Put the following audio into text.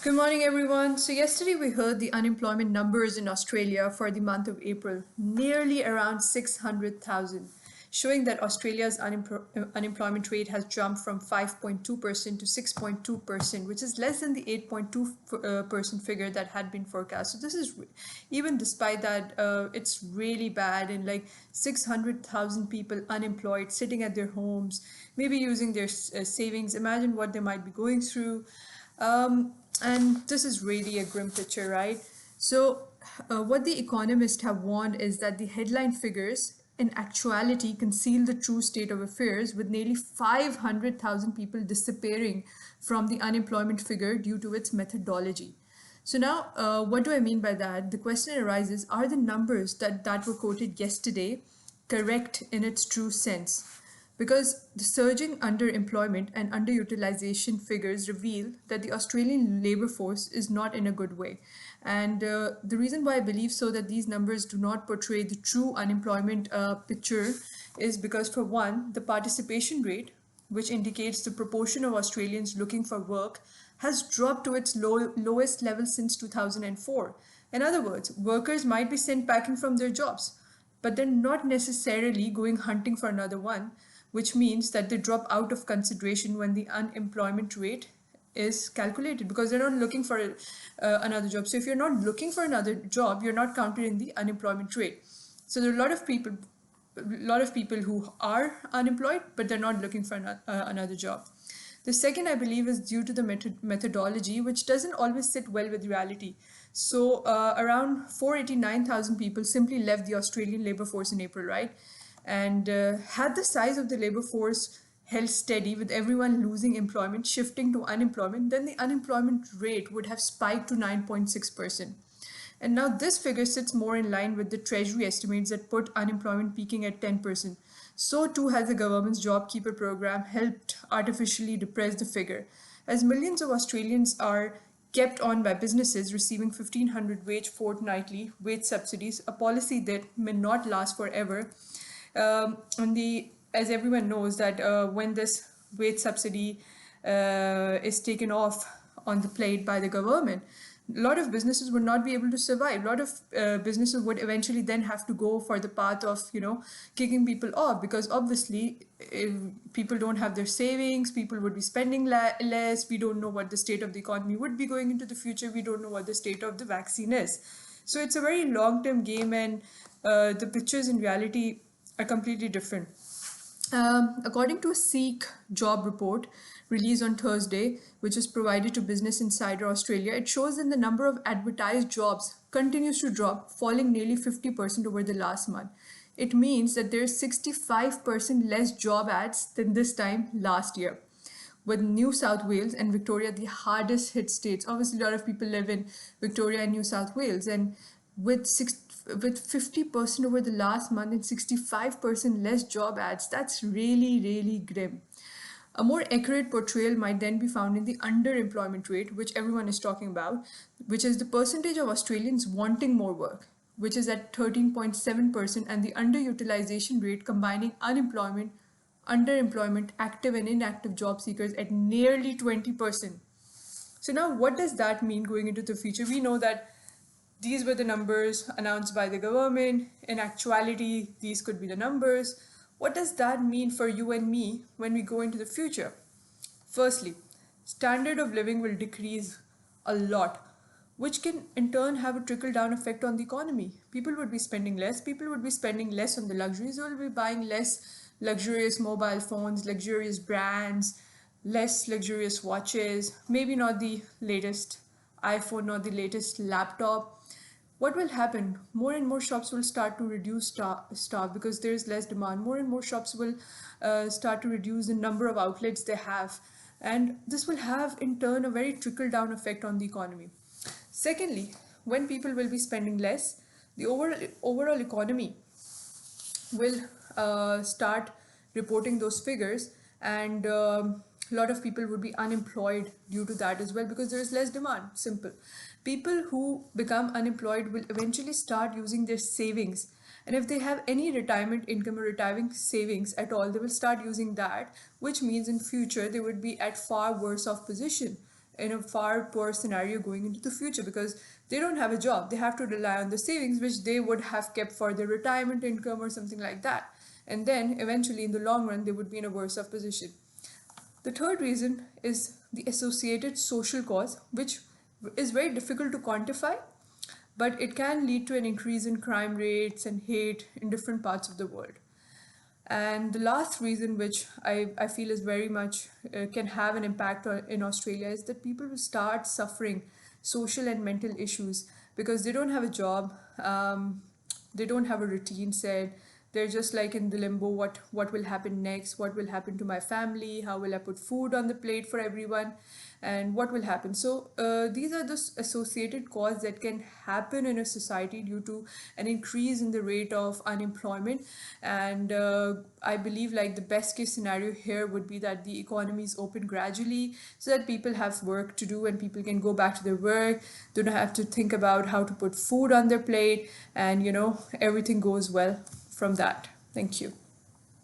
Good morning, everyone. So, yesterday we heard the unemployment numbers in Australia for the month of April, nearly around 600,000, showing that Australia's unemployment rate has jumped from 5.2% to 6.2%, which is less than the 8.2% figure that had been forecast. So, this is even despite that, it's really bad, and like 600,000 people unemployed, sitting at their homes, maybe using their savings. Imagine what they might be going through. And this is really a grim picture, right? So, what the economists have warned is that the headline figures in actuality conceal the true state of affairs, with nearly 500,000 people disappearing from the unemployment figure due to its methodology. So now, what do I mean by that? The question arises, are the numbers that were quoted yesterday correct in its true sense? Because the surging underemployment and underutilization figures reveal that the Australian labour force is not in a good way. And the reason why I believe so that these numbers do not portray the true unemployment picture is because, for one, the participation rate, which indicates the proportion of Australians looking for work, has dropped to its lowest level since 2004. In other words, workers might be sent packing from their jobs, but they're not necessarily going hunting for another one, which means that they drop out of consideration when the unemployment rate is calculated because they're not looking for another job. So if you're not looking for another job, you're not counted in the unemployment rate. So there are a lot of people who are unemployed, but they're not looking for another job. The second, I believe, is due to the methodology, which doesn't always sit well with reality. So around 489,000 people simply left the Australian labour force in April, right? And had the size of the labour force held steady with everyone losing employment, shifting to unemployment, then the unemployment rate would have spiked to 9.6%. And now this figure sits more in line with the Treasury estimates that put unemployment peaking at 10%. So too has the government's JobKeeper program helped artificially depress the figure. As millions of Australians are kept on by businesses receiving 1,500 wage fortnightly wage subsidies, a policy that may not last forever. As everyone knows that when this wage subsidy is taken off on the plate by the government, a lot of businesses would not be able to survive. A lot of businesses would eventually then have to go for the path of, kicking people off, because obviously if people don't have their savings, people would be spending less. We don't know what the state of the economy would be going into the future. We don't know what the state of the vaccine is. So it's a very long-term game, and the pictures in reality are completely different. According to a Seek job report released on Thursday, which is provided to Business Insider Australia, it shows that the number of advertised jobs continues to drop, falling nearly 50% over the last month. It means that there's 65% less job ads than this time last year, with New South Wales and Victoria the hardest hit states. Obviously, a lot of people live in Victoria and New South Wales, and with 50% over the last month and 65% less job ads, that's really, really grim. A more accurate portrayal might then be found in the underemployment rate, which everyone is talking about, which is the percentage of Australians wanting more work, which is at 13.7%, and the underutilization rate combining unemployment, underemployment, active and inactive job seekers at nearly 20%. So now what does that mean going into the future? We know that these were the numbers announced by the government. In actuality, these could be the numbers. What does that mean for you and me when we go into the future? Firstly, standard of living will decrease a lot, which can in turn have a trickle-down effect on the economy. People would be spending less. People would be spending less on the luxuries. They will be buying less luxurious mobile phones, luxurious brands, less luxurious watches, maybe not the latest iPhone, not the latest laptop. What will happen? More and more shops will start to reduce staff because there is less demand. More and more shops will start to reduce the number of outlets they have. And this will have, in turn, a very trickle-down effect on the economy. Secondly, when people will be spending less, the overall economy will start reporting those figures, and a lot of people would be unemployed due to that as well, because there is less demand. Simple. People who become unemployed will eventually start using their savings, and if they have any retirement income or retiring savings at all, they will start using that, which means in future they would be at far worse off position. in a far poor scenario going into the future, because they don't have a job. They have to rely on the savings which they would have kept for their retirement income or something like that. And then eventually in the long run, they would be in a worse off position. The third reason is the associated social cause, which is very difficult to quantify, but it can lead to an increase in crime rates and hate in different parts of the world. And the last reason, which I feel is very much can have an impact in Australia, is that people will start suffering social and mental issues because they don't have a job, they don't have a routine set. They're just like in the limbo. What will happen next? What will happen to my family? How will I put food on the plate for everyone? And what will happen? So these are the associated causes that can happen in a society due to an increase in the rate of unemployment. And I believe like the best case scenario here would be that the economy is open gradually so that people have work to do and people can go back to their work. They don't have to think about how to put food on their plate, and everything goes well from that. Thank you.